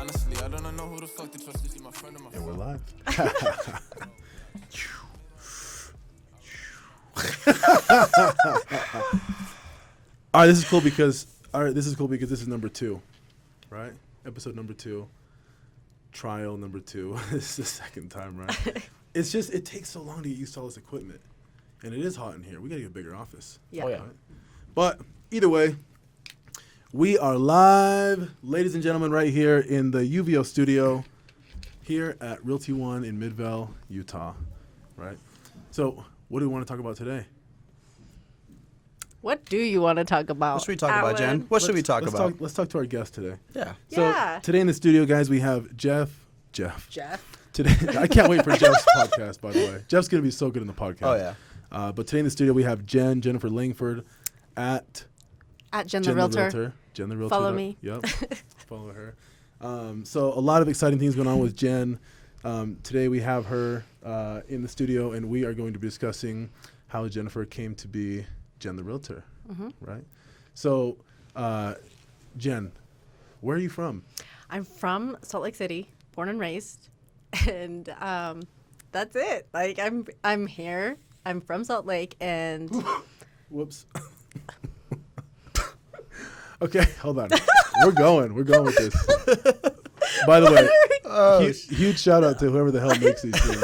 Honestly, I don't know who the fuck to trust. Is he my friend or my And we're live. All right, this is cool because this is number 2, right? Episode number 2, trial number 2. This is the second time, right? It's just it takes so long to get used to all this equipment, and it is hot in here. We gotta get a bigger office. Yeah. Oh, yeah. Right? But either way, we are live, ladies and gentlemen, right here in the UVO studio, here at Realty One in Midvale, Utah, right? So, what do we want to talk about today? What do you want to talk about? What should we talk about, Jen? What should we talk about? Let's talk to our guest today. Yeah. So today in the studio, guys, we have Jeff. Jeff. Today, I can't wait for Jeff's podcast, by the way. Jeff's going to be so good in the podcast. Oh, yeah. But today in the studio, we have Jennifer Langford at Jen the Realtor. Jen the Realtor. Follow me. Yep. Follow her. So a lot of exciting things going on with Jen. Today we have her in the studio, and we are going to be discussing how Jennifer came to be Jen the Realtor, right? So, Jen, where are you from? I'm from Salt Lake City, born and raised, and that's it. Like I'm here. I'm from Salt Lake, and Whoops. Okay, hold on. We're going with this. By the way, huge shout out to whoever the hell makes these things.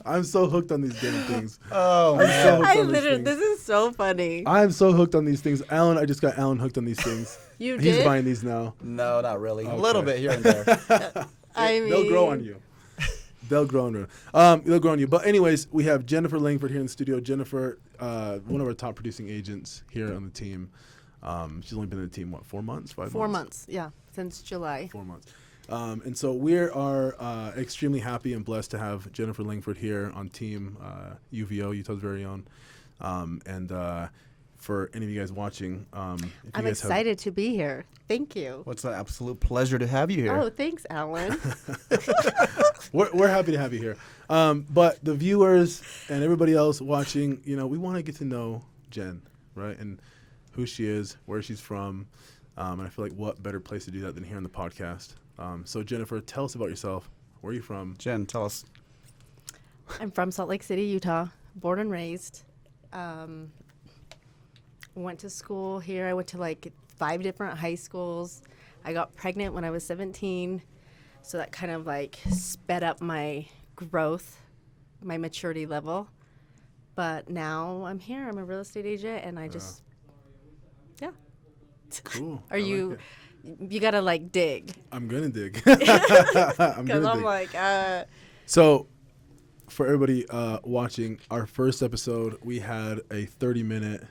I'm so hooked on these damn things. Oh, I'm so hooked I on these literally. things. This is so funny. I'm so hooked on these things. I just got Alan hooked on these things. You He's did? buying these now. No, not really. Okay. A little bit here and there. I mean, They'll grow on you. They'll grow on you. But anyways, we have Jennifer Langford here in the studio. Jennifer, one of our top producing agents here on the team. She's only been in the team, what, 4 months, 5 months? 4 months, yeah, since July. 4 months. And so we are extremely happy and blessed to have Jennifer Langford here on team UVO, Utah's very own. And for any of you guys watching, if you I'm guys excited to be here. Thank you. What's an absolute pleasure to have you here. Oh, thanks, Alan. we're happy to have you here. But the viewers and everybody else watching, we want to get to know Jen, right? And who she is, where she's from. And I feel like what better place to do that than here on the podcast. So Jennifer, tell us about yourself. Where are you from? Jen, tell us. I'm from Salt Lake City, Utah, born and raised. Went to school here. I went to like 5 different high schools. I got pregnant when I was 17, so that kind of like sped up my growth, my maturity level. But now I'm here. I'm a real estate agent, and I just, yeah. Cool. Are you? You gotta like dig. I'm gonna dig. Because dig. I'm like, So, for everybody watching, our first episode, we had a 30-minute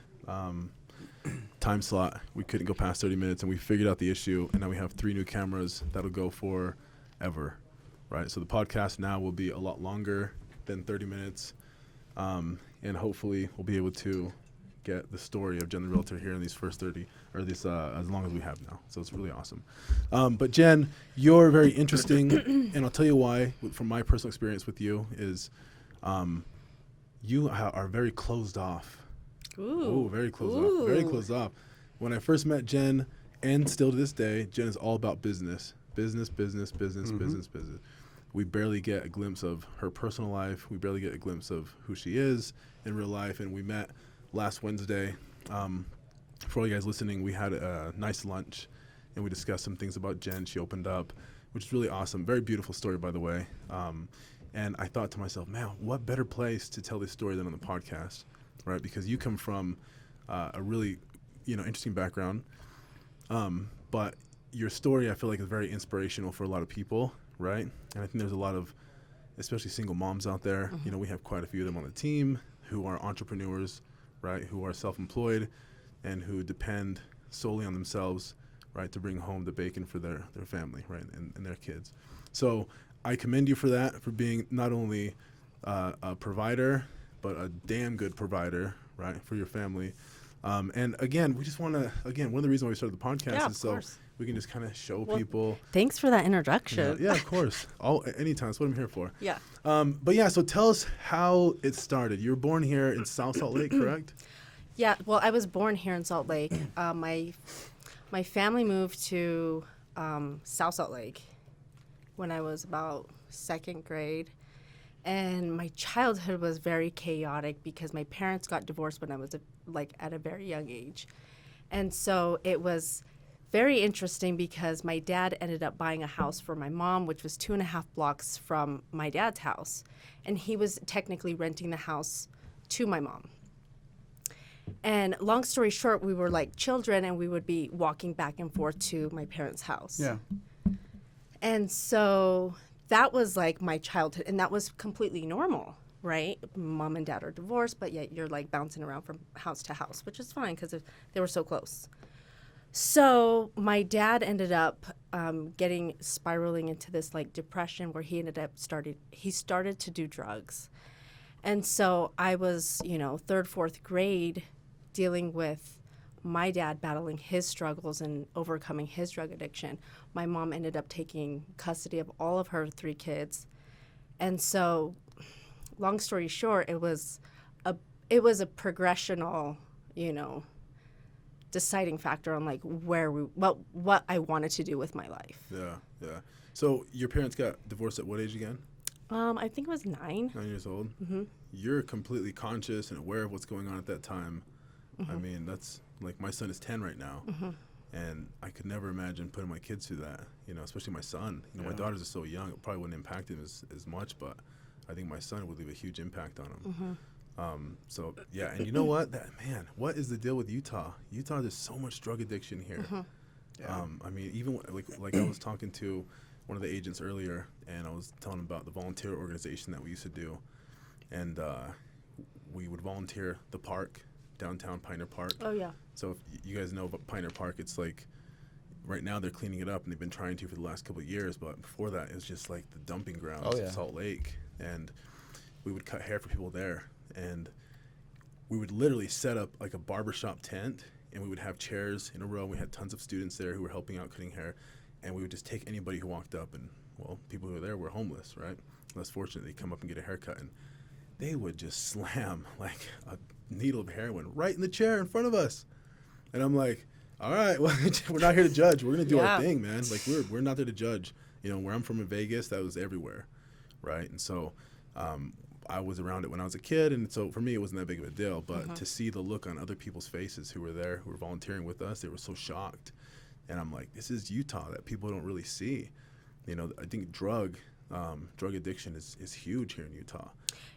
time slot. We couldn't go past 30 minutes, and we figured out the issue, and now we have 3 new cameras that'll go for ever, right? So the podcast now will be a lot longer than 30 minutes, and hopefully we'll be able to get the story of Jen the Realtor here in these first 30, or this as long as we have now. So it's really awesome. But Jen, you're very interesting, and I'll tell you why. From my personal experience with you, is you are very closed off. ooh, Very closed off. Very closed off. When I first met Jen, and still to this day, Jen is all about business. Business. We barely get a glimpse of her personal life. We barely get a glimpse of who she is in real life. And we met last Wednesday. For all you guys listening, we had a nice lunch, and we discussed some things about Jen. She opened up, which is really awesome. Very beautiful story, by the way. And I thought to myself, man, what better place to tell this story than on the podcast, right? Because you come from a really, interesting background. But your story, I feel like, is very inspirational for a lot of people, right? And I think there's a lot of, especially single moms out there. We have quite a few of them on the team who are entrepreneurs, right? Who are self-employed and who depend solely on themselves, right, to bring home the bacon for their family, right, and their kids. So I commend you for that, for being not only a provider, but a damn good provider, right, for your family. And again, we just want to, one of the reasons why we started the podcast is so we can just kind of show people. Thanks for that introduction. Yeah, of course. Anytime. That's what I'm here for. Yeah. But yeah, so tell us how it started. You were born here in South Salt Lake, correct? Yeah. Well, I was born here in Salt Lake. My family moved to South Salt Lake when I was about second grade. And my childhood was very chaotic because my parents got divorced when I was at a very young age. And so it was very interesting because my dad ended up buying a house for my mom, which was 2.5 blocks from my dad's house. And he was technically renting the house to my mom. And long story short, we were like children and we would be walking back and forth to my parents' house. Yeah. And so that was like my childhood, and that was completely normal, right? Mom and dad are divorced, but yet you're like bouncing around from house to house, which is fine because they were so close. So my dad ended up spiraling into this like depression where he started to do drugs. And so I was, third, fourth grade dealing with my dad battling his struggles and overcoming his drug addiction. My mom ended up taking custody of all of her 3 kids. And so, long story short, it was a progressional, deciding factor on like what I wanted to do with my life. Yeah, yeah. So your parents got divorced at what age again? I think it was 9. 9 years old? Mm-hmm. You're completely conscious and aware of what's going on at that time. Mm-hmm. I mean, that's like my son is 10 right now. Mm-hmm. And I could never imagine putting my kids through that, especially my son. My daughters are so young, it probably wouldn't impact him as much, but I think my son would leave a huge impact on him. Mm-hmm. So, yeah, and you know what? What is the deal with Utah? Utah, there's so much drug addiction here. Mm-hmm. Yeah. I mean, even like I was talking to one of the agents earlier, and I was telling him about the volunteer organization that we used to do. And we would volunteer the park, downtown Pioneer Park. Oh, yeah. So if you guys know about Pioneer Park, it's like right now they're cleaning it up, and they've been trying to for the last couple of years. But before that, it was just like the dumping grounds of Salt Lake. And we would cut hair for people there. And we would literally set up like a barbershop tent, and we would have chairs in a row. We had tons of students there who were helping out cutting hair. And we would just take anybody who walked up, and, well, people who were there were homeless, right? Less fortunate, they'd come up and get a haircut. And they would just slam like a needle of heroin right in the chair in front of us. And I'm like, all right, well, we're not here to judge. We're going to do our thing, man. Like, we're not there to judge. Where I'm from in Vegas, that was everywhere, right? And so I was around it when I was a kid, and so for me, it wasn't that big of a deal. But to see the look on other people's faces who were there, who were volunteering with us, they were so shocked. And I'm like, this is Utah that people don't really see. I think drug addiction is huge here in Utah.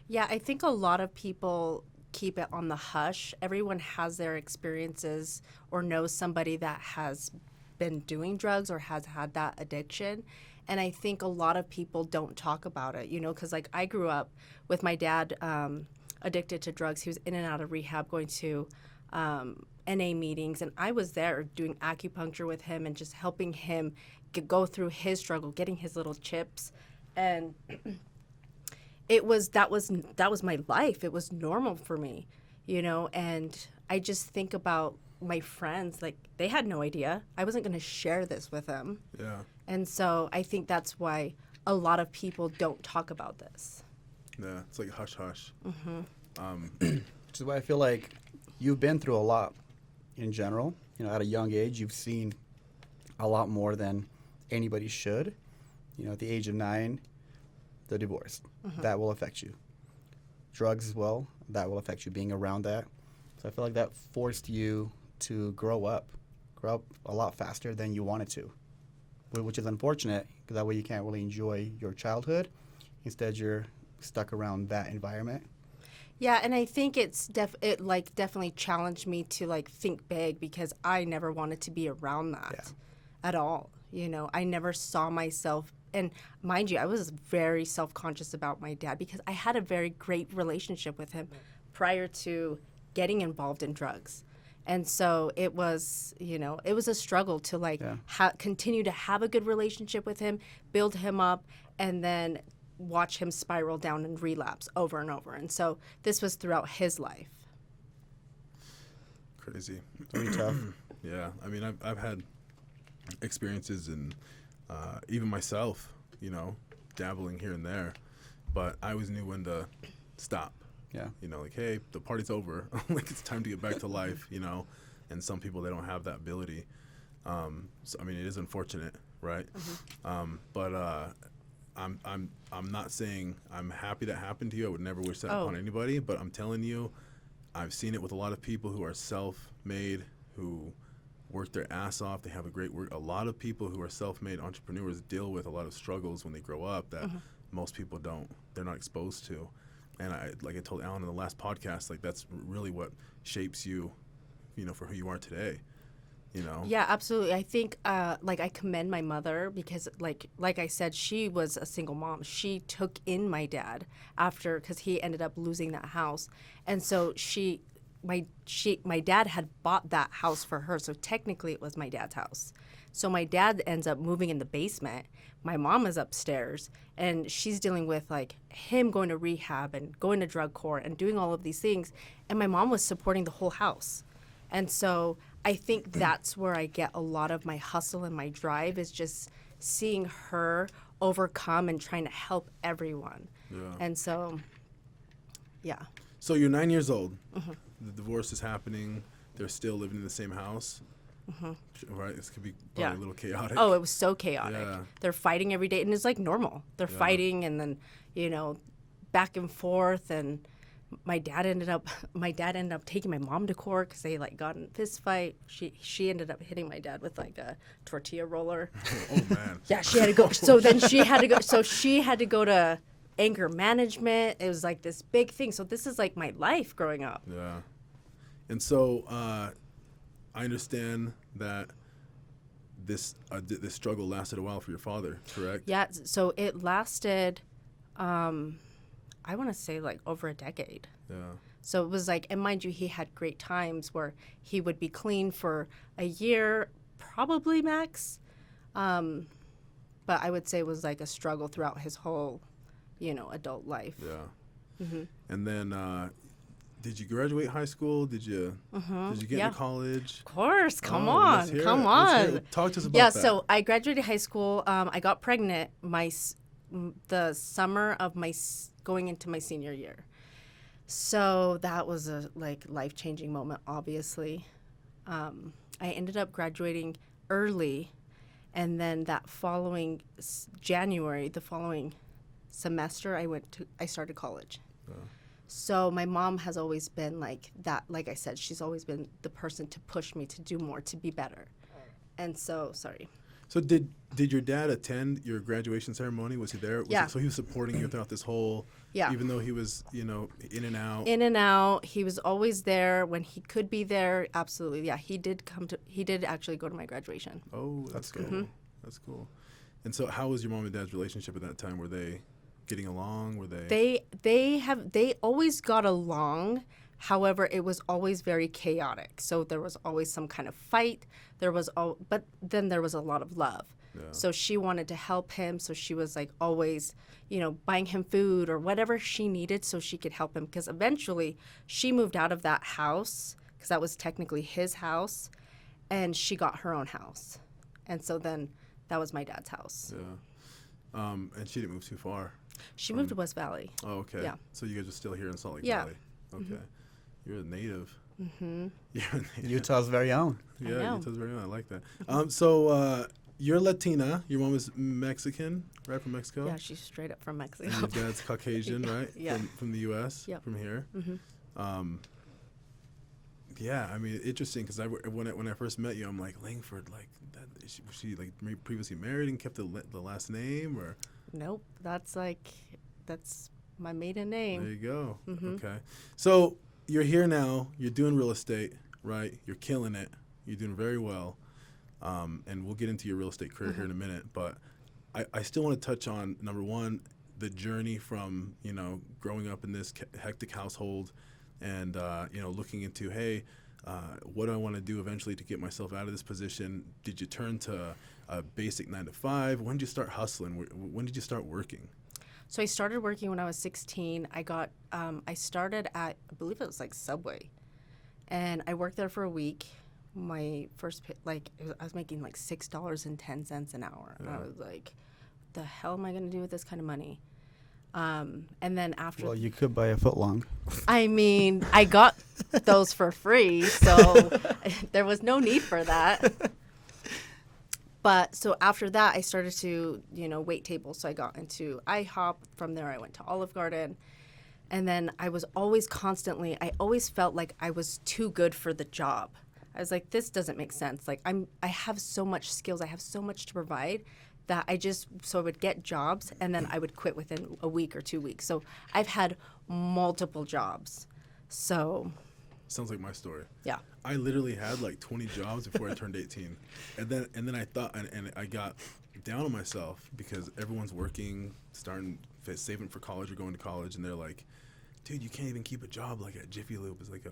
Yeah, I think a lot of people keep it on the hush. Everyone has their experiences or knows somebody that has been doing drugs or has had that addiction. And I think a lot of people don't talk about it, because like I grew up with my dad addicted to drugs. He was in and out of rehab, going to NA meetings, and I was there doing acupuncture with him and just helping him go through his struggle, getting his little chips. And that was my life. It was normal for me, and I just think about my friends, like they had no idea. I wasn't going to share this with them. Yeah. And so I think that's why a lot of people don't talk about this. Yeah, it's like hush hush. Which is why I feel like you've been through a lot in general. At a young age, you've seen a lot more than anybody should. At the age of 9, the divorce, that will affect you. Drugs as well, that will affect you, being around that. So I feel like that forced you to grow up a lot faster than you wanted to, which is unfortunate because that way you can't really enjoy your childhood. Instead, you're stuck around that environment. Yeah, and I think it definitely challenged me to like think big because I never wanted to be around that at all. I never saw myself. And mind you, I was very self-conscious about my dad because I had a very great relationship with him prior to getting involved in drugs. And so it was, it was a struggle to like continue to have a good relationship with him, build him up, and then watch him spiral down and relapse over and over. And so this was throughout his life. Crazy. Pretty tough. Yeah. I mean, I've had experiences and even myself, dabbling here and there, but I always knew when to stop. Yeah. Like, hey, the party's over. Like, it's time to get back to life, and some people, they don't have that ability. So, I mean, it is unfortunate, right? But I'm not saying I'm happy that happened to you. I would never wish that upon anybody. But I'm telling you, I've seen it with a lot of people who are self-made, who work their ass off. They have a great work. A lot of people who are self-made entrepreneurs deal with a lot of struggles when they grow up that most people don't. They're not exposed to. And like I told Alan in the last podcast, like that's really what shapes you, for who you are today. Yeah, absolutely. I think like I commend my mother because like I said, she was a single mom. She took in my dad because he ended up losing that house. And so my dad had bought that house for her. So technically it was my dad's house. So my dad ends up moving in the basement. My mom is upstairs and she's dealing with like him going to rehab and going to drug court and doing all of these things. And my mom was supporting the whole house. And so I think that's where I get a lot of my hustle and my drive is just seeing her overcome and trying to help everyone. Yeah. And so, yeah. So you're 9 years old. The divorce is happening. They're still living in the same house. Right? This could be probably a little chaotic. Oh, it was so chaotic. Yeah. They're fighting every day, and it's like normal. They're fighting, and then back and forth, and my dad ended up taking my mom to court because they like got in a fist fight. She ended up hitting my dad with like a tortilla roller. Oh man. Yeah, she had to go. So then she had to go. So she had to go to anger management. It was like this big thing. So this is like my life growing up. Yeah. And so I understand that this struggle lasted a while for your father, correct? Yeah. So it lasted. I want to say like over a decade. Yeah. So it was like, and mind you, he had great times where he would be clean for a year, probably max. But I would say it was like a struggle throughout his whole, adult life. Yeah. And then, did you graduate high school? Did you get into college? Of course. Come Oh, on. let's hear Come it. on. Talk to us about Yeah. that. So I graduated high school. I got pregnant the summer of going into my senior year. So that was a life-changing moment, obviously. I ended up graduating early, and then that following January, the following semester, I started college. So my mom has always been like that. Like I said, she's always been the person to push me to do more, to be better. And so, sorry. So did your dad attend your graduation ceremony? Was he there? Yeah. So he was supporting you throughout this whole, even though he was, in and out. In and out. He was always there when he could be there. Absolutely. Yeah. He did actually go to my graduation. Oh, that's cool. That's cool. And so how was your mom and dad's relationship at that time? Were they getting along? Were they? They always got along. However, it was always very chaotic. So there was always some kind of fight. But then there was a lot of love. Yeah. So she wanted to help him. So she was like always, buying him food or whatever she needed so she could help him. Because eventually she moved out of that house because that was technically his house, and she got her own house. And so then that was my dad's house. Yeah. And she didn't move too far. She moved to West Valley. Oh, okay. Yeah. So you guys are still here in Salt Lake Valley. Okay. You're a native. You're a native. Utah's very own. Yeah, Utah's very own. I like that. So you're Latina. Your mom is Mexican, right, from Mexico? Yeah, she's straight up from Mexico. And your dad's Caucasian, right? Yeah. From the U.S., from here. Yeah, I mean, interesting, because when I first met you, I'm like, Langford, like, was she like previously married and kept the last name, or? Nope, that's my maiden name. There you go. Okay. So you're here now. You're doing real estate, right? You're killing it. You're doing very well. And we'll get into your real estate career here in a minute. But I still want to touch on, number one, the journey from, growing up in this hectic household and, looking into, hey, what do I want to do eventually to get myself out of this position? Did you turn to a basic 9 to 5? When did you start hustling? When did you start working? So I started working when I was 16. I started at, I believe it was like Subway, and I worked there for a week. My first I was making like $6.10 an hour. Yeah. And I was like, the hell am I going to do with this kind of money? And then after... Well, you could buy a footlong. I mean, I got those for free, so there was no need for that. But so after that, I started to, wait tables. So I got into IHOP. From there, I went to Olive Garden. And then I was always I always felt like I was too good for the job. I was like, this doesn't make sense. Like I have so much skills. I have so much to provide that I would get jobs and then I would quit within a week or 2 weeks. So I've had multiple jobs. So. Sounds like my story. Yeah. I literally had like 20 jobs before I turned 18. And then I thought, and I got down on myself because everyone's working, saving for college or going to college. And they're like, dude, you can't even keep a job like at Jiffy Lube is like a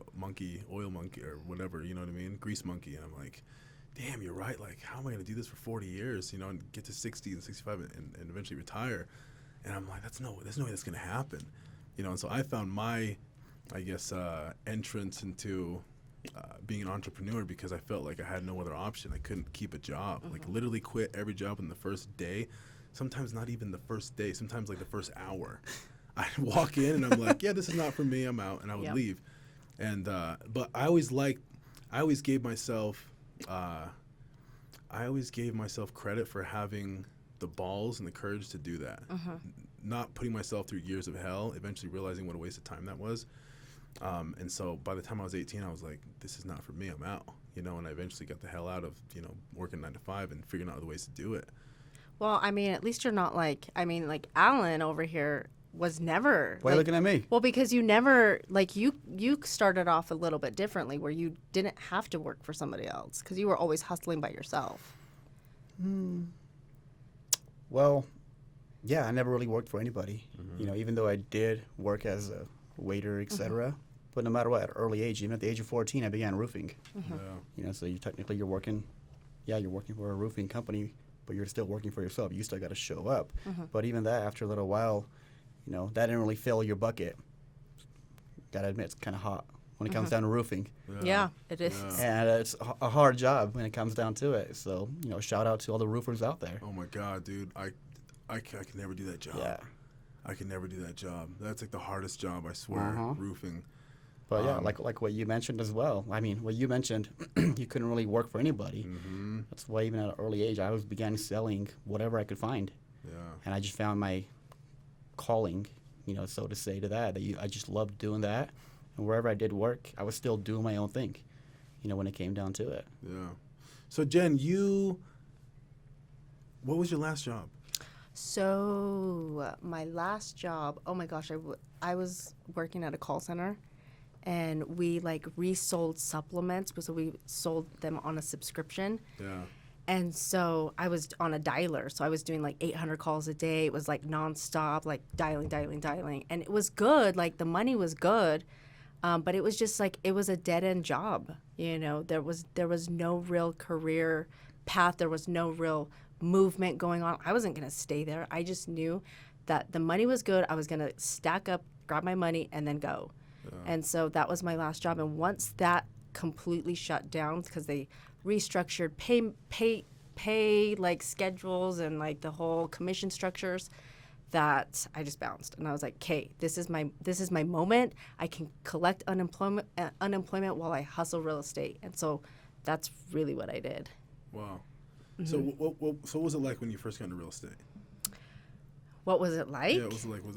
oil monkey or whatever, you know what I mean? Grease monkey. And I'm like, damn, you're right. Like, how am I going to do this for 40 years, and get to 60 and 65 and eventually retire? And I'm like, there's no way that's going to happen, And so I found my, I guess, entrance into being an entrepreneur because I felt like I had no other option. I couldn't keep a job. Like, literally quit every job in the first day. Sometimes not even the first day. Sometimes like the first hour. I'd walk in and I'm like, yeah, this is not for me. I'm out, and I would leave. And but I always gave myself credit for having the balls and the courage to do that. Not putting myself through years of hell, eventually realizing what a waste of time that was. And so by the time I was 18, I was like, this is not for me. I'm out, and I eventually got the hell out of, working 9 to 5 and figuring out other ways to do it. Well, I mean, at least you're not like Alan over here was never. Why are you looking at me? Well, because you never, you started off a little bit differently where you didn't have to work for somebody else because you were always hustling by yourself. Well, yeah, I never really worked for anybody. Even though I did work as a waiter, etc. But no matter what, at an early age, even at the age of 14, I began roofing. Yeah. So you're working for a roofing company, but you're still working for yourself. You still got to show up. But even that, after a little while, that didn't really fill your bucket. Got to admit, it's kind of hot when it comes down to roofing. Yeah, it is. Yeah. And it's a hard job when it comes down to it. So, shout out to all the roofers out there. Oh my God, dude. I could never do that job. Yeah. I could never do that job. That's like the hardest job, I swear, roofing. But yeah, like what you mentioned as well. I mean, what you mentioned, you couldn't really work for anybody. That's why even at an early age, I began selling whatever I could find. Yeah. And I just found my calling, so to say, to that. I just loved doing that. And wherever I did work, I was still doing my own thing, when it came down to it. Yeah. So, Jen, what was your last job? So my last job, oh my gosh, I was working at a call center, and we resold supplements, so we sold them on a subscription. Yeah. And so I was on a dialer, so I was doing 800 calls a day. It was nonstop, dialing, and it was good. The money was good, but it was just it was a dead end job. There was no real career path. There was no real movement going on. I wasn't going to stay there. I just knew that the money was good. I was going to stack up, grab my money, and then go. Yeah. And so that was my last job. And once that completely shut down because they restructured pay schedules and the whole commission structures, that I just bounced. And I was like, okay, this is my moment. I can collect unemployment while I hustle real estate. And so that's really what I did. Wow. So what was it like when you first got into real estate? What was it like? Yeah,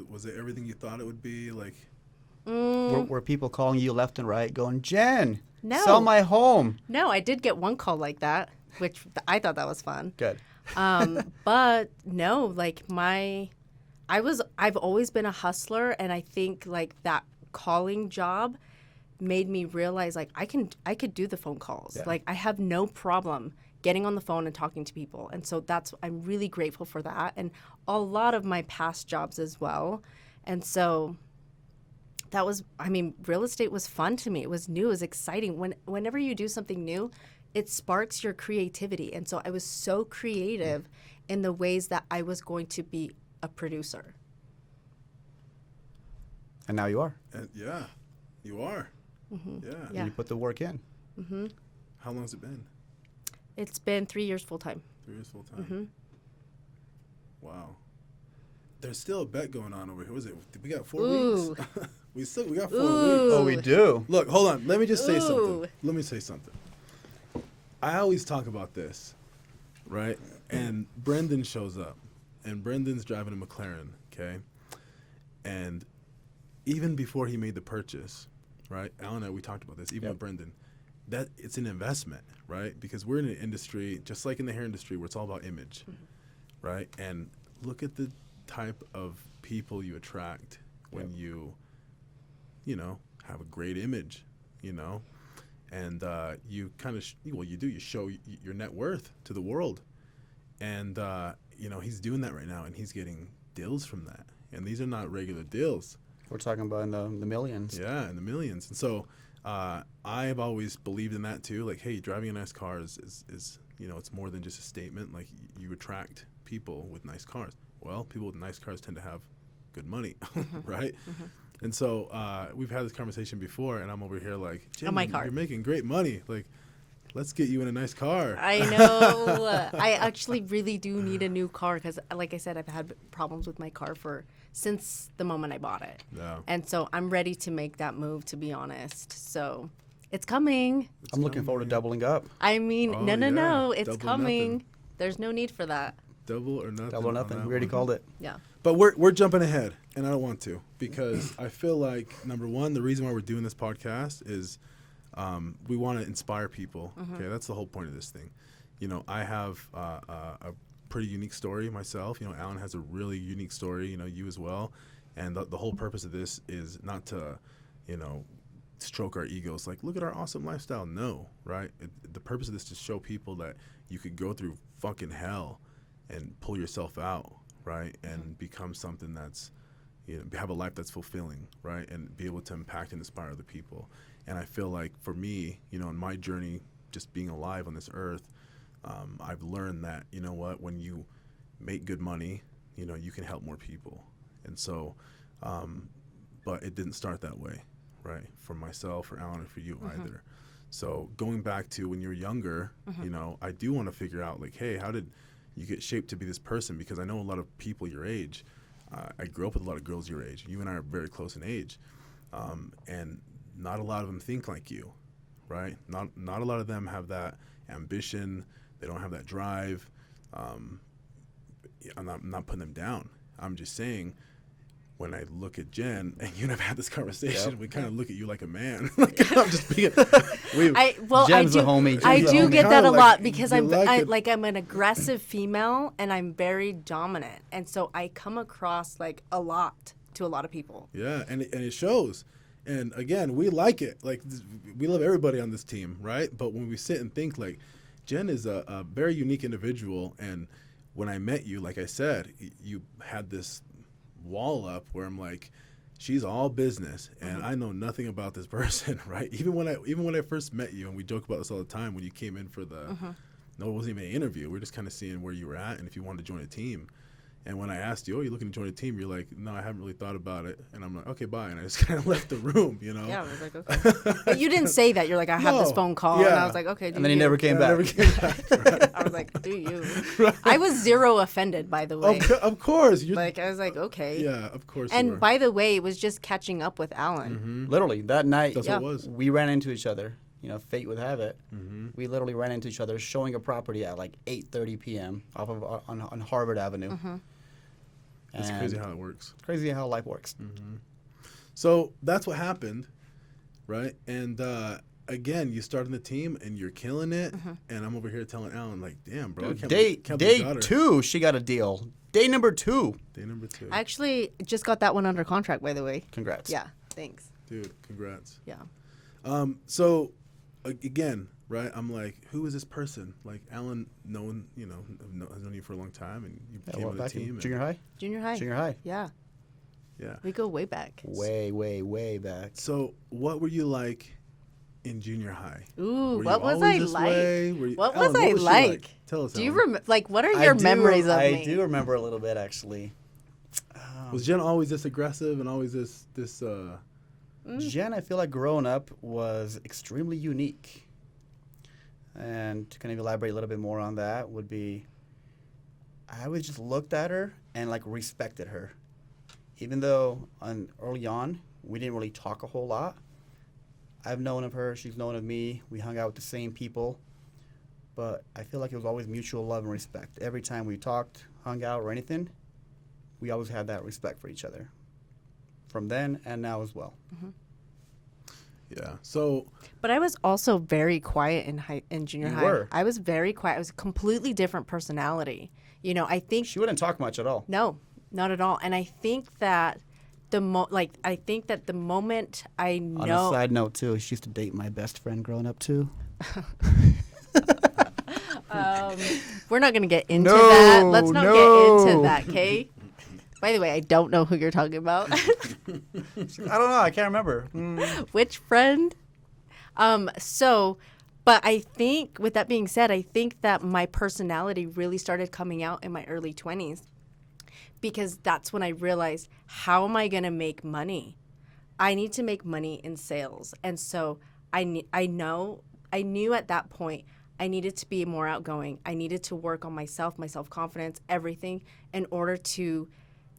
was it everything you thought it would be? Were people calling you left and right going, Jen, no, sell my home? No, I did get one call like that, which I thought that was fun. Good. But no, I've always been a hustler, and I think that calling job made me realize I could do the phone calls. Yeah. I have no problem getting on the phone and talking to people. And so I'm really grateful for that. And a lot of my past jobs as well. And so real estate was fun to me. It was new, it was exciting. Whenever you do something new, it sparks your creativity. And so I was so creative in the ways that I was going to be a producer. And now you are. Yeah, you are. Yeah. And you put the work in. How long has it been? It's been 3 years full time. 3 years full time. Wow. There's still a bet going on over here. What is it? We got 4 weeks. we got 4 weeks. Oh, we do. Look, hold on. Let me just say something. I always talk about this. right? And Brendan shows up, and Brendan's driving a McLaren, okay? And even before he made the purchase, right? Alan and I, we talked about this, even with Brendan, that it's an investment, right? Because we're in an industry, just like in the hair industry, where it's all about image, right? And look at the type of people you attract when you know, have a great image, you know? And you kind of, you show your net worth to the world. And, you know, he's doing that right now, and he's getting deals from that. And these are not regular deals. We're talking about in the millions. Yeah, in the millions. And so I have always believed in that too. Like, hey, driving a nice car is you know, it's more than just a statement. Like, you attract people with nice cars. Well, people with nice cars tend to have good money, right? And so we've had this conversation before, and I'm over here like, Jim, you're making great money. Like, let's get you in a nice car. I know. I actually really do need a new car because, like I said, I've had problems with my car since the moment I bought it. Yeah. And so I'm ready to make that move, to be honest. So it's coming. I'm looking forward to doubling up. I mean, no. It's Double coming. nothing. There's no need for that. Double or nothing. Double or nothing. We already called it. Yeah. But we're jumping ahead, and I don't want to, because I feel like, number one, the reason why we're doing this podcast is we want to inspire people. Okay, that's the whole point of this thing. You know, I have a pretty unique story myself. You know, Alan has a really unique story. You know, you as well. And the whole purpose of this is not to, you know, stroke our egos. Like, look at our awesome lifestyle. No, right? The purpose of this is to show people that you could go through fucking hell and pull yourself out, right? And become something that's, you know, have a life that's fulfilling, right? And be able to impact and inspire other people. And I feel like for me, you know, in my journey, just being alive on this earth, I've learned that, you know what, when you make good money, you know, you can help more people. And so, but it didn't start that way, right? For myself or Alan or for you either. So going back to when you're younger, you know, I do want to figure out, like, hey, how did you get shaped to be this person? Because I know a lot of people your age. I grew up with a lot of girls your age. You and I are very close in age. And not a lot of them think like you, right? Not a lot of them have that ambition. They don't have that drive. I'm not putting them down. I'm just saying, when I look at Jen, and you and I've had this conversation, we kind of look at you like a man. Like, I'm just being. Jen's a homie. I do get that a lot because I'm like I'm an aggressive female and I'm very dominant, and so I come across like a lot to a lot of people. Yeah, and it shows. And again, we like it. Like, we love everybody on this team, right? But when we sit and think, like, Jen is a very unique individual, and when I met you, like I said, you had this wall up where I'm like, she's all business, and I know nothing about this person, right? Even when I first met you, and we joke about this all the time, when you came in for the no, it wasn't even an interview. We were just kind of seeing where you were at and if you wanted to join a team. And when I asked you, you're looking to join a team, you're like, no, I haven't really thought about it. And I'm like, okay, bye. And I just kind of left the room, you know? Yeah, I was like, okay. But you didn't say that. You're like, I have this phone call. And I was like, okay, do And then he you. never came back. Right. I was like, do you? Right. I was zero offended, by the way. Of course. Like, I was like, okay. Yeah, of course. And you were. by the way, it was just catching up with Alan. Literally, that night, That's what it was. we ran into each other. You know, fate would have it. We literally ran into each other showing a property at like 8:30 p.m. off of on Harvard Avenue. It's crazy how it works. Crazy how life works. So that's what happened, right? And again, you start on the team and you're killing it. And I'm over here telling Alan, like, damn, bro. Day 2, she got a deal. Day number 2. Day number 2. I actually just got that one under contract, by the way. Congrats. Yeah, thanks. Dude, congrats. Yeah. So again, right? I'm like, who is this person? Like, Alan, has known you for a long time, and you came on the team. Junior high. Junior high. Junior high. Yeah. Yeah. We go way back. Way back. So, what were you like in junior high? Ooh, Were what you was I always this like? way? What Alan, was I you like? Tell us. Do you Alan. remember? Like, what are your memories of me? I do remember a little bit, actually. Was Jen always this aggressive and always this? Jen, I feel like growing up was extremely unique. And to kind of elaborate a little bit more on that would be, I always just looked at her and like respected her. Even though early on, we didn't really talk a whole lot. I've known of her, she's known of me. We hung out with the same people. but I feel like it was always mutual love and respect. Every time we talked, hung out, or anything, we always had that respect for each other. From then and now as well. Yeah. So, But I was also very quiet in junior You high. were. I was very quiet. I was a completely different personality. You know, I think She wouldn't talk much at all. no, not at all. And I think that the moment I On a know side note, too, she used to date my best friend growing up, too. we're not going to get into No, that. Let's not no. get into that, okay? By the way, I don't know who you're talking about. I don't know. I can't remember. Which friend? But I think, with that being said, I think that my personality really started coming out in my early 20s, because that's when I realized, how am I going to make money? I need to make money in sales. And so I knew at that point I needed to be more outgoing. I needed to work on myself, my self-confidence, everything, in order to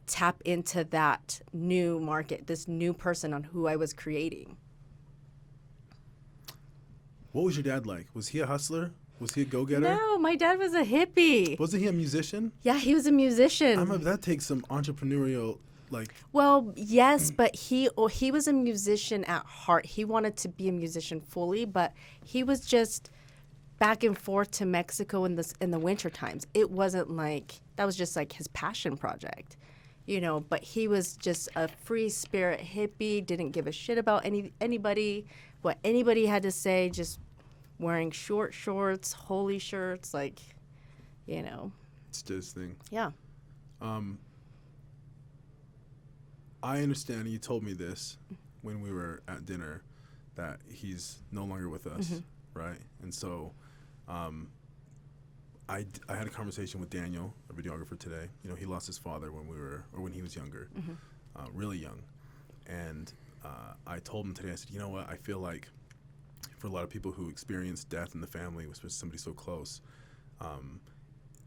tap into that new market, this new person on who I was creating. what was your dad like? Was he a hustler? Was he a go-getter? No, my dad was a hippie. Wasn't he a musician? Yeah, he was a musician. I remember that takes some entrepreneurial, Well, yes, but he was a musician at heart. He wanted to be a musician fully, but he was just back and forth to Mexico in the winter times. It wasn't like that was just like his passion project, you know. But he was just a free spirit hippie. Didn't give a shit about anybody, what anybody had to say. Just wearing short shorts, holy shirts, like, you know. it's his thing. Yeah. I understand, and you told me this when we were at dinner, that he's no longer with us, right? And so I had a conversation with Daniel, a videographer, today. You know, he lost his father when he was younger, really young. And I told him today, I said, you know what, I feel like for a lot of people who experience death in the family, especially somebody so close,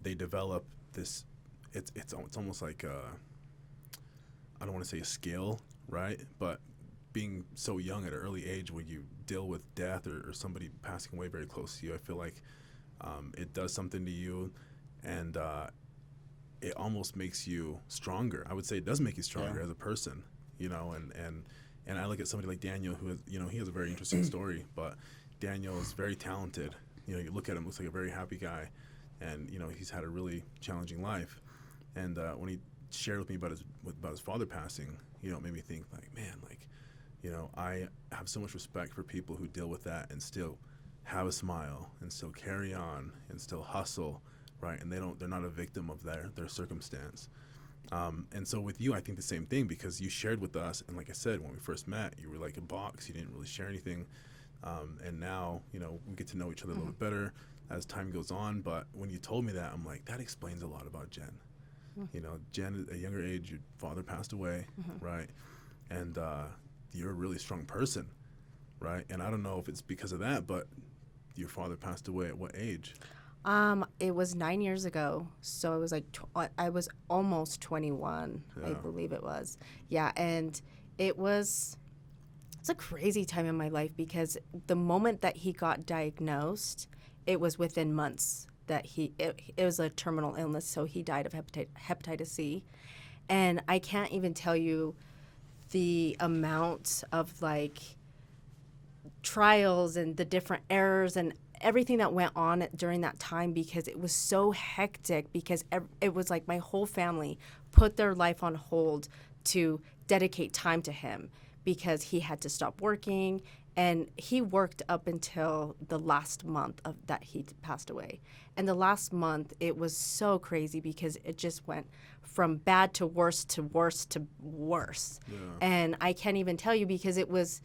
they develop this, it's almost like I don't want to say a skill, right? But being so young at an early age when you deal with death or somebody passing away very close to you, I feel like it does something to you, and it almost makes you stronger. I would say it does make you stronger as a person, you know, and I look at somebody like Daniel, who is, you know, he has a very interesting story, but Daniel is very talented. You know, you look at him, looks like a very happy guy, and, you know, he's had a really challenging life. And when he shared with me about his father passing, you know, it made me think, like, man, like, you know, I have so much respect for people who deal with that and still have a smile and still carry on and still hustle, right? And they're not a victim of their circumstance. And so with you, I think the same thing, because you shared with us, and like I said, when we first met, you were like a box. You didn't really share anything. And now, you know, we get to know each other a little bit better as time goes on. But when you told me that, I'm like, that explains a lot about Jen. You know, Jen, at a younger age, your father passed away, right? And you're a really strong person, right? And I don't know if it's because of that, but your father passed away at what age? It was 9 years ago, so it was like I was almost 21, I believe it was. Yeah, and it's a crazy time in my life, because the moment that he got diagnosed, it was within months that it was a terminal illness, so he died of hepatitis C. And I can't even tell you the amount of, like, trials and the different errors and everything that went on during that time, because it was so hectic, because it was like my whole family put their life on hold to dedicate time to him, because he had to stop working, and he worked up until the last month of that he passed away. And the last month, it was so crazy, because it just went from bad to worse to worse to worse. Yeah. And I can't even tell you, because it was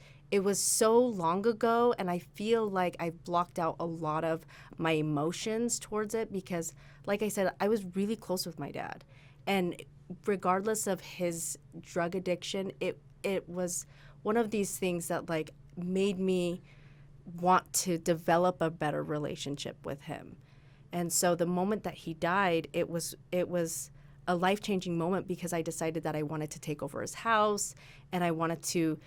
so long ago, and I feel like I've blocked out a lot of my emotions towards it, because, like I said, I was really close with my dad. And regardless of his drug addiction, it was one of these things that, like, made me want to develop a better relationship with him. And so the moment that he died, it was a life-changing moment because I decided that I wanted to take over his house and I wanted to,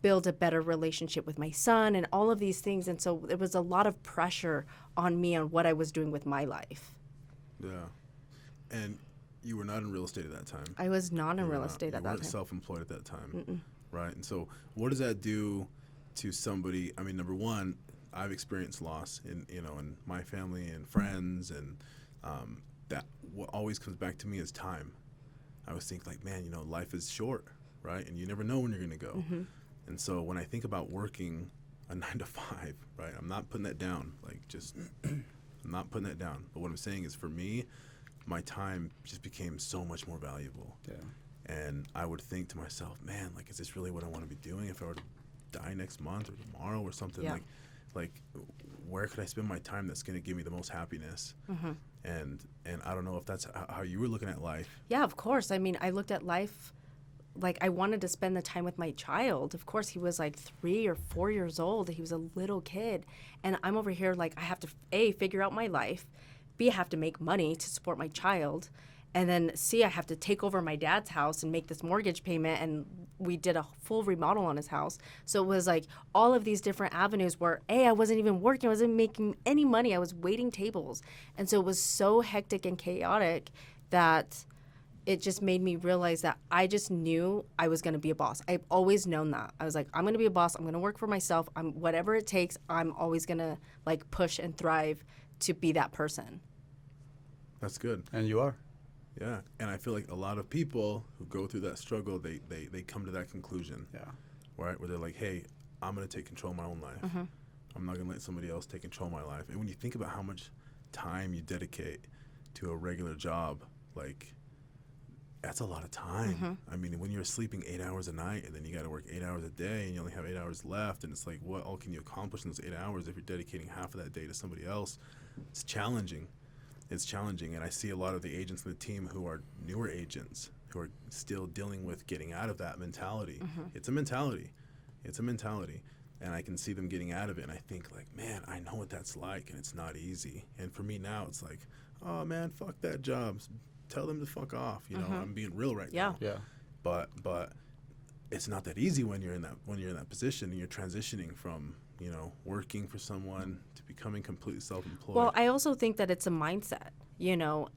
build a better relationship with my son and all of these things. And so there was a lot of pressure on me on what I was doing with my life. Yeah. And you were not in real estate at that time. I was not in real estate at that You weren't time. self-employed at that time, right? And so what does that do to somebody? I mean, number one, I've experienced loss in my family and friends, and that what always comes back to me is time. I always think like, man, life is short, right? And you never know when you're going to go. And so when I think about working a 9 to 5, right, I'm not putting that down. I'm not putting that down. But what I'm saying is, for me, my time just became so much more valuable. Yeah. And I would think to myself, man, like, is this really what I want to be doing if I were to die next month or tomorrow or something? Yeah. Like where could I spend my time that's going to give me the most happiness? And I don't know if that's how you were looking at life. Yeah, of course. I mean, I looked at life like I wanted to spend the time with my child. Of course, he was like 3 or 4 years old. He was a little kid. And I'm over here like I have to, A, figure out my life, B, I have to make money to support my child, and then C, I have to take over my dad's house and make this mortgage payment. And we did a full remodel on his house. So it was like all of these different avenues where, A, I wasn't even working. I wasn't making any money. I was waiting tables. And so it was so hectic and chaotic that it just made me realize that I just knew I was going to be a boss. I've always known that. I was like, I'm going to be a boss. I'm going to work for myself. Whatever it takes, I'm always going to like push and thrive to be that person. That's good. And you are. Yeah, and I feel like a lot of people who go through that struggle, they come to that conclusion. Yeah. Right? Where they're like, hey, I'm going to take control of my own life. I'm not going to let somebody else take control of my life. And when you think about how much time you dedicate to a regular job, like, that's a lot of time. I mean, when you're sleeping 8 hours a night and then you got to work 8 hours a day and you only have 8 hours left, and it's like, what all can you accomplish in those 8 hours if you're dedicating half of that day to somebody else? It's challenging. It's challenging, and I see a lot of the agents in the team who are newer agents who are still dealing with getting out of that mentality. It's a mentality. And I can see them getting out of it, and I think like, man, I know what that's like, and it's not easy. And for me now, it's like, oh man, fuck that job. Tell them to fuck off. I'm being real right now. Yeah. But it's not that easy when you're in that position and you're transitioning from working for someone to becoming completely self-employed. Well, I also think that it's a mindset.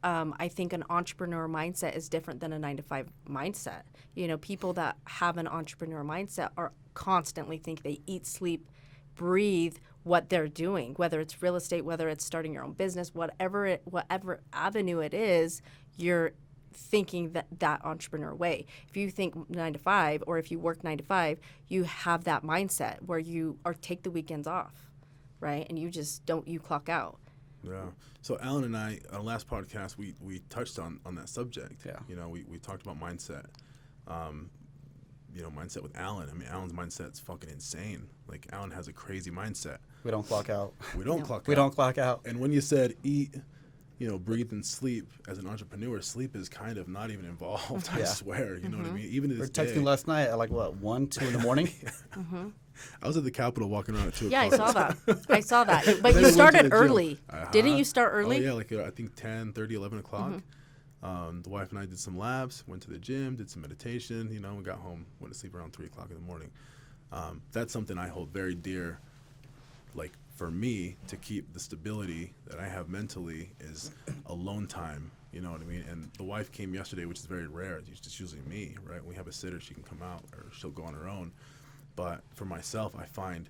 I think an entrepreneur mindset is different than a 9 to 5 mindset. People that have an entrepreneur mindset are constantly think they eat, sleep, breathe what they're doing, whether it's real estate, whether it's starting your own business, whatever avenue it is, you're thinking that entrepreneur way. If you think 9 to 5, or if you work 9 to 5, you have that mindset where you take the weekends off, right? And you just you clock out. Yeah. So Alan and I, on our last podcast, we touched on that subject. Yeah. We talked about mindset. Mindset with Alan. I mean, Alan's mindset's fucking insane. Like, Alan has a crazy mindset. We don't clock out. We don't clock out. We don't clock out. And when you said eat, breathe and sleep, as an entrepreneur, sleep is kind of not even involved. I swear. You know what I mean? Even to this day. We were texting last night at 1, 2 in the morning. I was at the Capitol walking around at 2 Yeah, o'clock. I saw that. But you started early. Didn't you start early? Oh, yeah, I think 10, 30, 11 o'clock. The wife and I did some laps, went to the gym, did some meditation, we got home, went to sleep around 3 o'clock in the morning. That's something I hold very dear. Like, for me, to keep the stability that I have mentally is alone time, you know what I mean? And the wife came yesterday, which is very rare. It's usually me, right? When we have a sitter, she can come out or she'll go on her own. But for myself, I find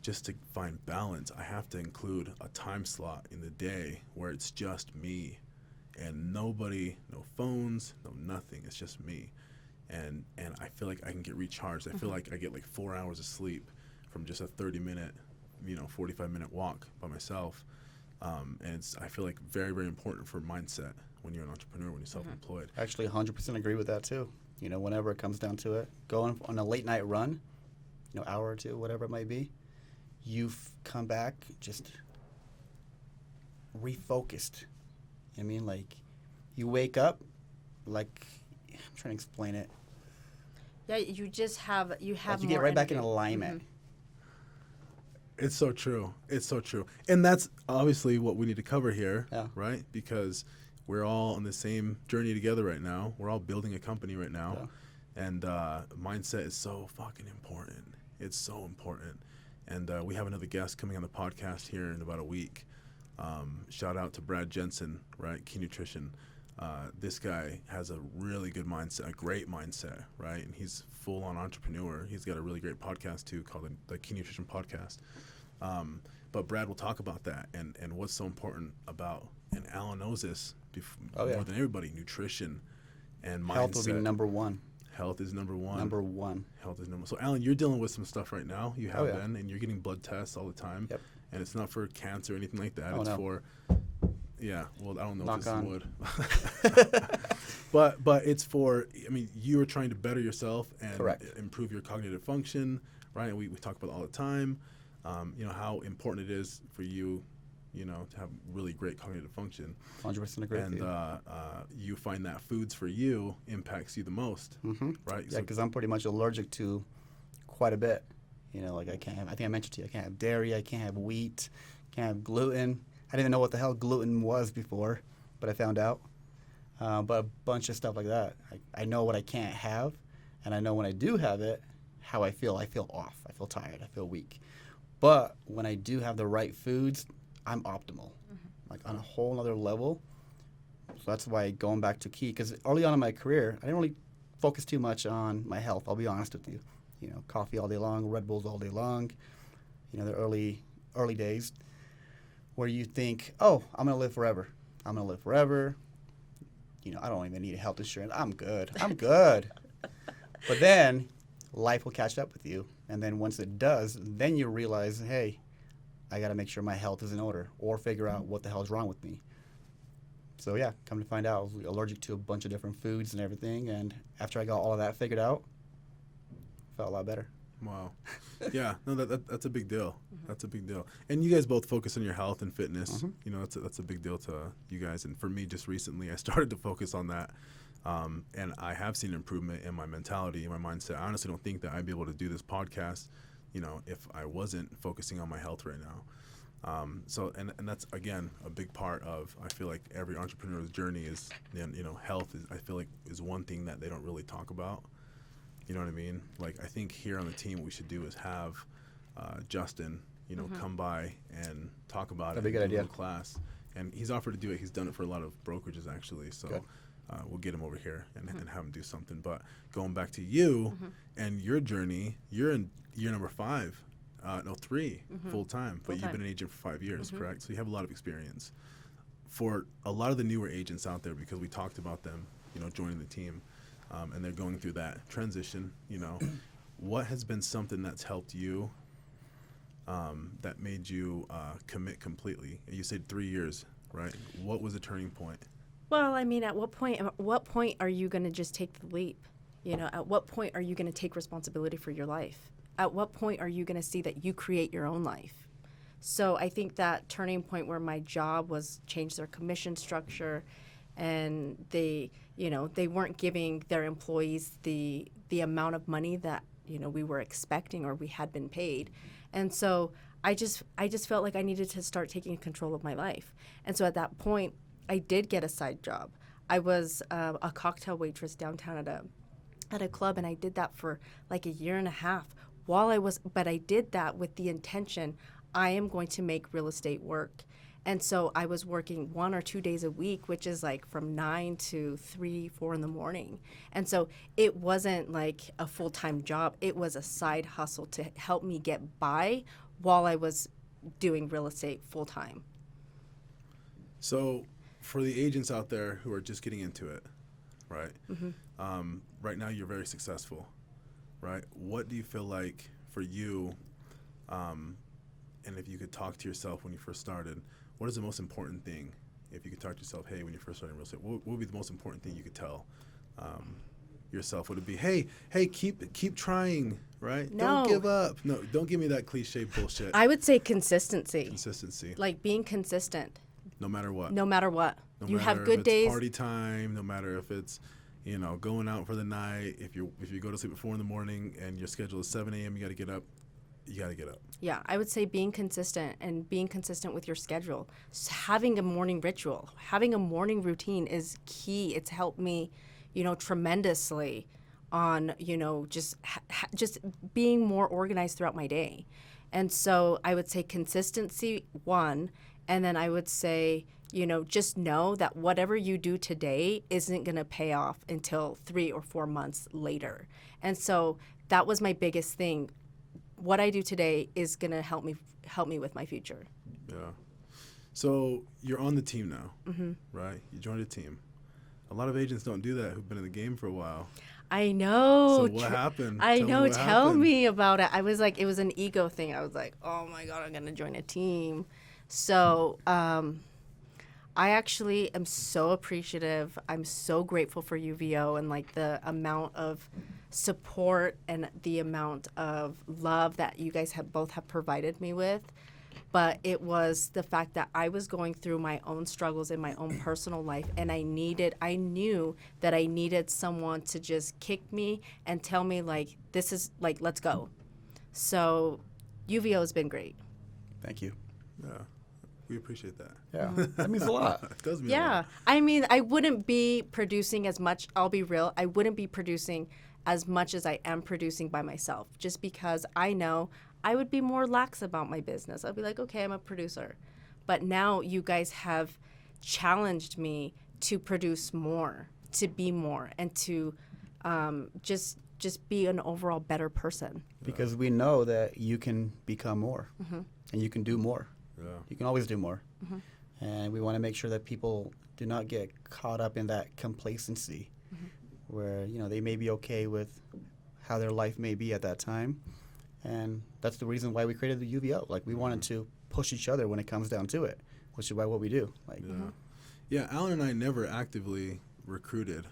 just to find balance, I have to include a time slot in the day where it's just me and nobody, no phones, no nothing. It's just me. And I feel like I can get recharged. I feel like I get 4 hours of sleep from just a 30-minute, 45-minute walk by myself. And I feel like very, very important for mindset when you're an entrepreneur, when you're self-employed. Actually, 100% agree with that too. Whenever it comes down to it, going on a late night run, hour or two, whatever it might be, you've come back just refocused. You wake up, I'm trying to explain it. Yeah, you just have you get right energy. back in alignment. It's so true. And that's obviously what we need to cover here, right? Because we're all on the same journey together right now. We're all building a company right now. And mindset is so fucking important. It's so important. And we have another guest coming on the podcast here in about a week. Shout out to Brad Jensen, right? Key Nutrition. This guy has a really good mindset, a great mindset, right? And he's full-on entrepreneur. He's got a really great podcast too called the Key Nutrition Podcast. But Brad will talk about that and what's so important about, and Alan knows this more than everybody, nutrition and mindset. Health will be number one. Health is number one. Number one. Health is number one. So, Alan, you're dealing with some stuff right now. You have yeah. been, and you're getting blood tests all the time. Yep. And it's not for cancer or anything like that. Oh, it's no. for, well, I don't know Knock if this on. would. but it's for, I mean, you are trying to better yourself and Correct. improve your cognitive function, right? And we talk about it all the time, how important it is for you, to have really great cognitive function. 100% agree with And you. you find that foods for you impacts you the most, right? Yeah, because I'm pretty much allergic to quite a bit. Like I think I mentioned to you, I can't have dairy, I can't have wheat, can't have gluten. I didn't even know what the hell gluten was before, but I found out. But a bunch of stuff like that. I know what I can't have, and I know when I do have it, how I feel. I feel off. I feel tired. I feel weak. But when I do have the right foods, I'm optimal, like on a whole other level. So that's why going back to key, because early on in my career, I didn't really focus too much on my health. I'll be honest with you. Coffee all day long, Red Bulls all day long. The early days where you think, oh, I'm gonna live forever. I'm gonna live forever. I don't even need health insurance. I'm good. But then life will catch up with you, and then once it does, then you realize, hey, I got to make sure my health is in order, or figure out what the hell is wrong with me. So yeah, come to find out, I was allergic to a bunch of different foods and everything, and after I got all of that figured out, felt a lot better. Wow. Yeah, no, that's a big deal. That's a big deal. And you guys both focus on your health and fitness. That's a big deal to you guys. And for me, just recently, I started to focus on that. And I have seen improvement in my mentality, in my mindset. I honestly don't think that I'd be able to do this podcast, if I wasn't focusing on my health right now. So that's, again, a big part of, I feel like every entrepreneur's journey is, health is, I feel like, is one thing that they don't really talk about. You know what I mean? Like, I think here on the team, what we should do is have Justin, come by and talk about That'd be a it. good idea. A little class. And he's offered to do it. He's done it for a lot of brokerages, actually. So we'll get him over here and have him do something. But going back to you and your journey, you're in year number 3 full time. But you've been an agent for 5 years, correct? So you have a lot of experience. For a lot of the newer agents out there, because we talked about them, joining the team, and they're going through that transition, what has been something that's helped you, that made you commit completely? You said 3 years, right? What was the turning point? Well, I mean, at what point are you going to just take the leap? At what point are you going to take responsibility for your life? At what point are you going to see that you create your own life? So I think that turning point where my job was change their commission structure, and they weren't giving their employees the amount of money that, we were expecting or we had been paid. And so I just felt like I needed to start taking control of my life. And so at that point, I did get a side job. I was a cocktail waitress downtown at a club, and I did that for like a year and a half but I did that with the intention, I am going to make real estate work. And so I was working 1 or 2 days a week, which is like from 9 to 3, 4 in the morning. And so it wasn't like a full-time job. It was a side hustle to help me get by while I was doing real estate full-time. So for the agents out there who are just getting into it, right? Right now you're very successful, right? What do you feel like for you, and if you could talk to yourself when you first started, what is the most important thing? If you could talk to yourself, hey, when you first started real estate, what would be the most important thing you could tell yourself? Would it be, hey, keep trying, right? No. Don't give up. No, don't give me that cliche bullshit. I would say consistency. Consistency. Like being consistent. No matter what. No matter what. No You matter have if good it's days. party time. No matter if it's, going out for the night. If you go to sleep at 4 in the morning and your schedule is 7 a.m., you got to get up you got to get up. Yeah, I would say being consistent and being consistent with your schedule. Having a morning ritual, having a morning routine is key. It's helped me, tremendously on, just being more organized throughout my day. And so I would say consistency, one, and then I would say, just know that whatever you do today isn't going to pay off until 3 or 4 months later. And so that was my biggest thing. What I do today is going to help me with my future. Yeah. So you're on the team now, right? You joined a team. A lot of agents don't do that who've been in the game for a while. I know. So what happened? I Tell me know. what Tell happened. me about it. I was like, it was an ego thing. I was like, oh my God, I'm going to join a team. So I actually am so appreciative. I'm so grateful for UVO and like the amount of support and the amount of love that you guys have provided me with. But it was the fact that I was going through my own struggles in my own personal life, and I knew that I needed someone to just kick me and tell me like, this is like, let's go. So UVO has been great. Thank you. Yeah. We appreciate that. Yeah, that means a lot. It does mean a Yeah. lot. I mean, I wouldn't be producing as much. I'll be real. I wouldn't be producing as much as I am producing by myself, just because I know I would be more lax about my business. I'll be like, okay, I'm a producer. But now you guys have challenged me to produce more, to be more, and to just be an overall better person. Because we know that you can become more and you can do more. Yeah. You can always do more. And we want to make sure that people do not get caught up in that complacency where, they may be okay with how their life may be at that time. And that's the reason why we created the UVO. Like, we wanted to push each other when it comes down to it, which is why what we do. Like, Yeah, Alan and I never actively recruited,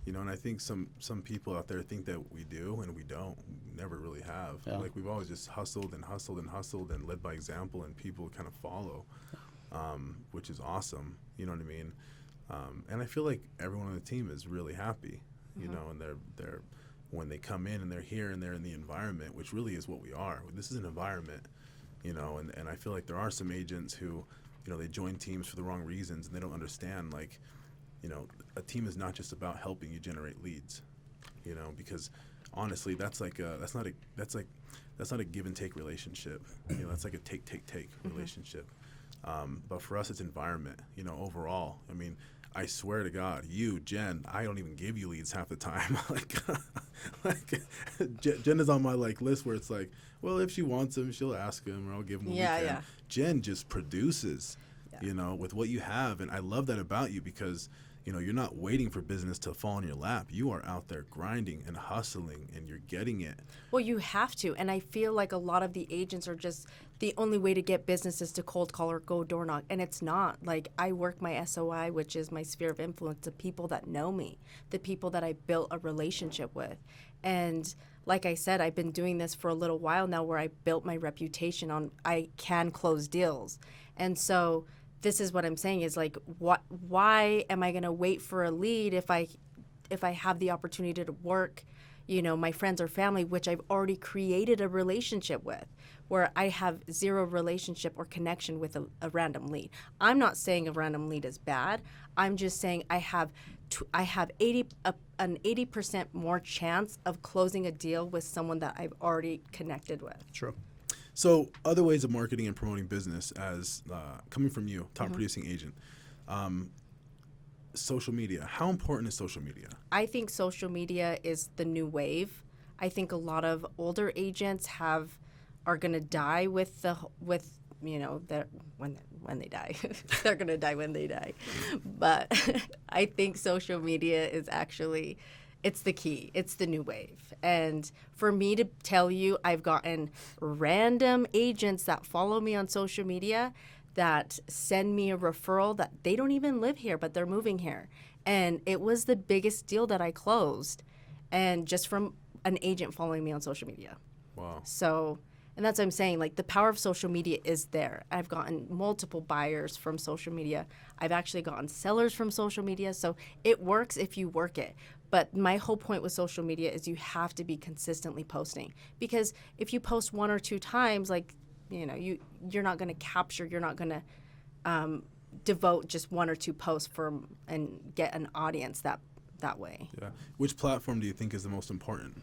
and I think some people out there think that we do, and we don't. We never really have. Yeah. Like, we've always just hustled and hustled and hustled and led by example, and people kind of follow, which is awesome. You know what I mean? And I feel like everyone on the team is really happy, and they're when they come in and they're here and they're in the environment, which really is what we are. This is an environment, and I feel like there are some agents who, they join teams for the wrong reasons, and they don't understand, like, a team is not just about helping you generate leads, because honestly, that's not a give and take relationship. That's like a take relationship. But for us, it's environment, overall. I mean, I swear to God, you, Jen, I don't even give you leads half the time. like Jen is on my list where it's like, well, if she wants them, she'll ask them, or I'll give them a weekend. Yeah. Jen just produces, with what you have, and I love that about you because, you're not waiting for business to fall in your lap. You are out there grinding and hustling, and you're getting it. Well, you have to. And I feel like a lot of the agents are just, the only way to get business is to cold call or go door knock. And it's not. Like, I work my SOI, which is my sphere of influence, the people that know me, the people that I built a relationship with. And like I said, I've been doing this for a little while now where I built my reputation on I can close deals. And so this is what I'm saying is like, why am I going to wait for a lead if I have the opportunity to work, my friends or family, which I've already created a relationship with, where I have zero relationship or connection with a random lead. I'm not saying a random lead is bad. I'm just saying I have an 80% more chance of closing a deal with someone that I've already connected with. true. So other ways of marketing and promoting business as coming from you, top producing agent, social media. How important is social media? I think social media is the new wave. I think a lot of older agents are going to die when they die. They're going to die when they die. But I think social media is actually, it's the key. It's the new wave. And for me to tell you, I've gotten random agents that follow me on social media that send me a referral that they don't even live here, but they're moving here. And it was the biggest deal that I closed, and just from an agent following me on social media. Wow. So, and that's what I'm saying, like, the power of social media is there. I've gotten multiple buyers from social media. I've actually gotten sellers from social media. So it works if you work it. But my whole point with social media is you have to be consistently posting, because if you post 1 or 2 times, like, you know, you're not going to capture, you're not going to devote just 1 or 2 posts and get an audience that way. Yeah. Which platform do you think is the most important?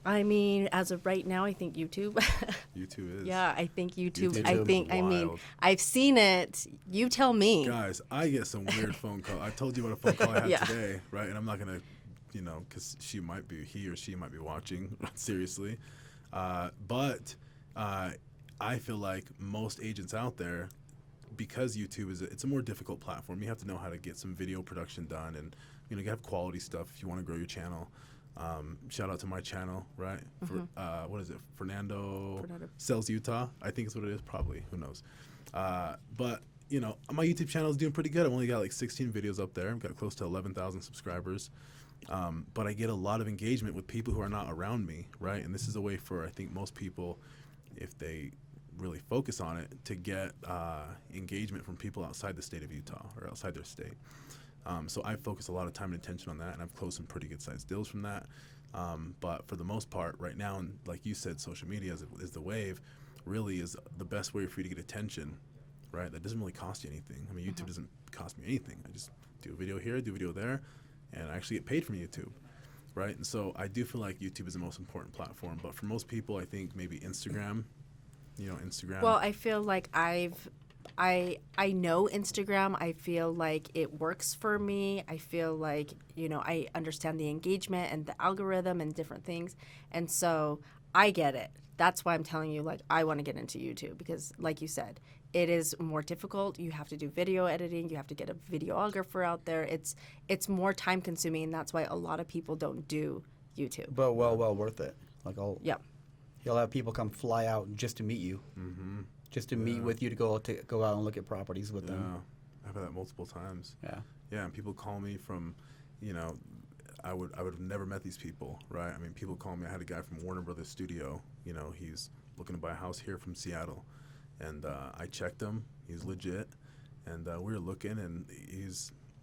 I mean, as of right now, I think YouTube. YouTube is. Yeah, I think YouTube. YouTube I is think. I mean, wild. I've seen it. You tell me. Guys, I get some weird phone call. I told you about a phone call I had Yeah. today, right? And I'm not gonna, you know, because he or she might be watching seriously, but I feel like most agents out there, because YouTube it's a more difficult platform. You have to know how to get some video production done, and you know, you have quality stuff if you want to grow your channel. Shout out to my channel, right? For, what is it? Fernando Sells Utah. I think it's what it is. Probably. Who knows? But, you know, my YouTube channel is doing pretty good. I've only got like 16 videos up there. I've got close to 11,000 subscribers. But I get a lot of engagement with people who are not around me, right? And this is a way for, I think, most people, if they really focus on it, to get engagement from people outside the state of Utah or outside their state. So I focus a lot of time and attention on that, and I've closed some pretty good sized deals from that. But for the most part, right now, and like you said, social media is the wave, really is the best way for you to get attention, right? That doesn't really cost you anything. I mean, YouTube doesn't cost me anything. I just do a video here, do a video there, and I actually get paid from YouTube, right? And so I do feel like YouTube is the most important platform. But for most people, I think maybe Instagram, Instagram. Well, I feel like I know Instagram. I feel like it works for me. I feel like, I understand the engagement and the algorithm and different things. And so I get it. That's why I'm telling you, like, I want to get into YouTube because, like you said, it is more difficult. You have to do video editing. You have to get a videographer out there. It's more time consuming, and that's why a lot of people don't do YouTube. But well worth it. Like, he'll have people come fly out just to meet you. Mm-hmm. Just to meet with you, to go out and look at properties with them. I've had that multiple times. Yeah, and people call me from, I would have never met these people, right? I mean, people call me. I had a guy from Warner Brothers Studio. He's looking to buy a house here from Seattle, and I checked him. He's legit, and we were looking, and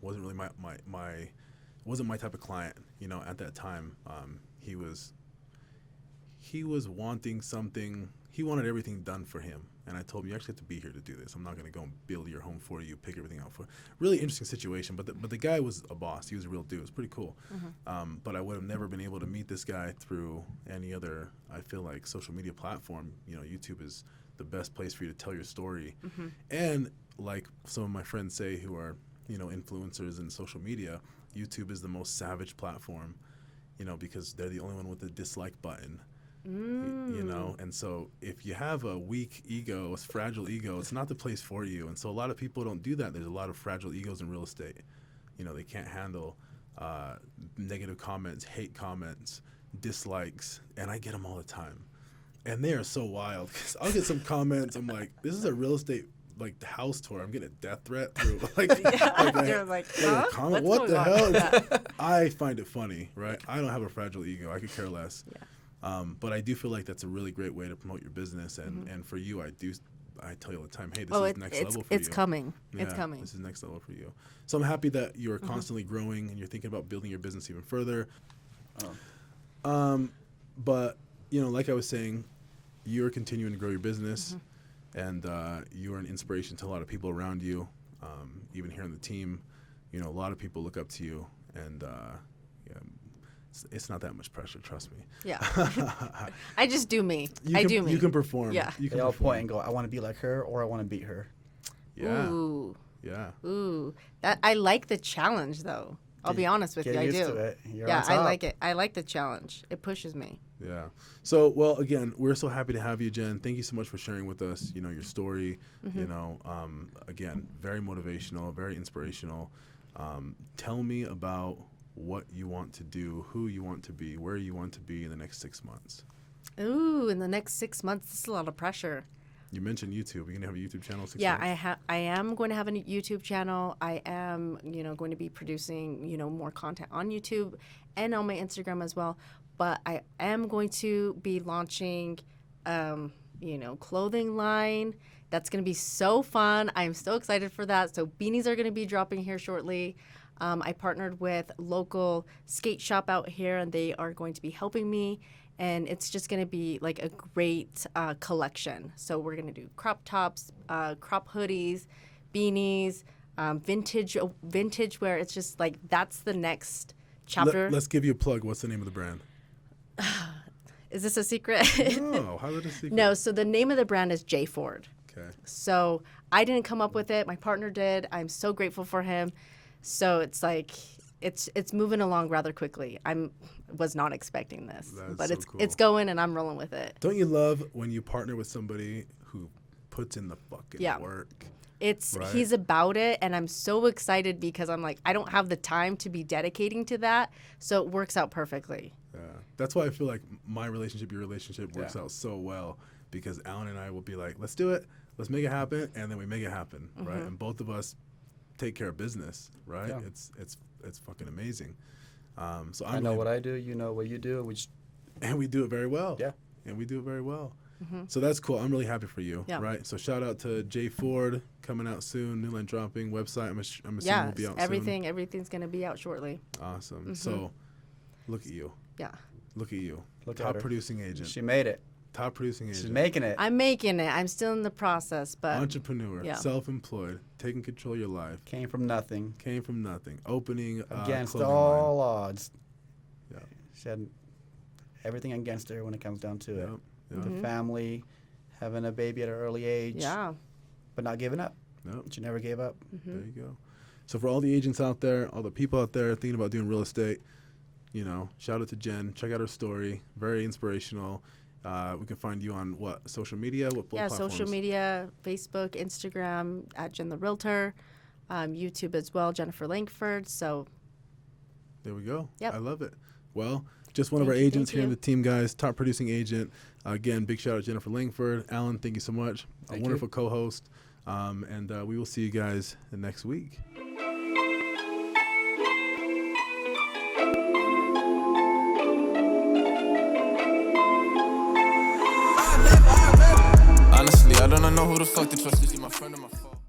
wasn't really wasn't my type of client. At that time, he was wanting something. He wanted everything done for him. And I told him, you actually have to be here to do this. I'm not going to go and build your home for you, pick everything out for you. Really interesting situation. But the guy was a boss. He was a real dude. It was pretty cool. Mm-hmm. But I would have never been able to meet this guy through any other, I feel like, social media platform. YouTube is the best place for you to tell your story. Mm-hmm. And like some of my friends say who are, influencers in social media, YouTube is the most savage platform, because they're the only one with the dislike button. And so if you have a weak ego, a fragile ego, it's not the place for you. And so a lot of people don't do that. There's a lot of fragile egos in real estate. They can't handle negative comments, hate comments, dislikes, and I get them all the time. And they are so wild. 'Cause I'll get some comments. I'm like, this is a real estate house tour. I'm getting a death threat through You're like, huh? Comment. What the hell? I find it funny, right? I don't have a fragile ego. I could care less. Yeah. But I do feel like that's a really great way to promote your business, and for you, I tell you all the time, hey, this is next level for you. It's coming. Yeah, it's coming. This is next level for you. So I'm happy that you're constantly growing and you're thinking about building your business even further. But like I was saying, you're continuing to grow your business, and you are an inspiration to a lot of people around you. Even here on the team, a lot of people look up to you, and it's not that much pressure, trust me. Yeah. I just do me. You can perform. Yeah. They all point and go, I want to be like her, or I want to beat her. Yeah. Ooh. Yeah. Ooh. I like the challenge, though. I'll be honest with you. I do. Get used to it. You're yeah, on top. I like it. I like the challenge. It pushes me. Yeah. So, well, again, we're so happy to have you, Jen. Thank you so much for sharing with us, your story. Again, very motivational, very inspirational. Tell me about what you want to do, who you want to be, where you want to be in the next 6 months. Ooh, in the next 6 months, this is a lot of pressure. You mentioned YouTube. You're going to have a YouTube channel 6 months? Yeah, I am going to have a YouTube channel. I am, going to be producing, more content on YouTube and on my Instagram as well. But I am going to be launching, clothing line. That's going to be so fun. I'm so excited for that. So beanies are going to be dropping here shortly. I partnered with local skate shop out here, and they are going to be helping me. And it's just going to be like a great collection. So we're going to do crop tops, crop hoodies, beanies, vintage wear. It's just like that's the next chapter. Let's give you a plug. What's the name of the brand? Is this a secret? No, how is it a secret? No, so the name of the brand is J Ford. Okay. So I didn't come up with it. My partner did. I'm so grateful for him. So it's like it's moving along rather quickly. Was not expecting this, That's but so it's cool. it's going and I'm rolling with it. Don't you love when you partner with somebody who puts in the fucking Yeah. work? It's Right. he's about it, and I'm so excited because I'm like I don't have the time to be dedicating to that, so it works out perfectly. Yeah. That's why I feel like my relationship, your relationship works out so well, because Alan and I will be like, let's do it, let's make it happen, and then we make it happen, right? And both of us take care of business, right? Yeah. It's fucking amazing. So I know what I do. You know what you do. and we do it very well. Yeah. And we do it very well. So that's cool. I'm really happy for you, Yeah. right? So shout out to J Ford, coming out soon, new line dropping, website. I'm assuming Yeah, will be out everything's gonna be out shortly. soon. Awesome. So look at you. Yeah, Look at you. Look at Top her. producing agent. She made it. Top producing agent. She's making it. I'm making it. I'm still in the process, but Entrepreneur, yeah. self-employed, taking control of your life. Came from nothing. Came from nothing. Opening Against clothing all odds. Yeah. She had everything against her when it comes down to line. it. Yep. The family, having a baby at an early age. yeah. But not giving up. Yep. She never gave up. There you go. So for all the agents out there, all the people out there thinking about doing real estate, shout out to Jen. Check out her story. Very inspirational. We can find you on what? Social media? What platforms? Social media, Facebook, Instagram, at Jen the Realtor, YouTube as well, Jennifer Langford. So There we go. Yep. I love it. Well, just one of our Thank you, agents thank here in you. the team, guys. Top producing agent. Again, big shout out to Jennifer Langford. Alan, thank you so much. Thank a you. wonderful co-host. And we will see you guys next week. Honestly, I don't know who the fuck to trust. Is he my friend or my foe?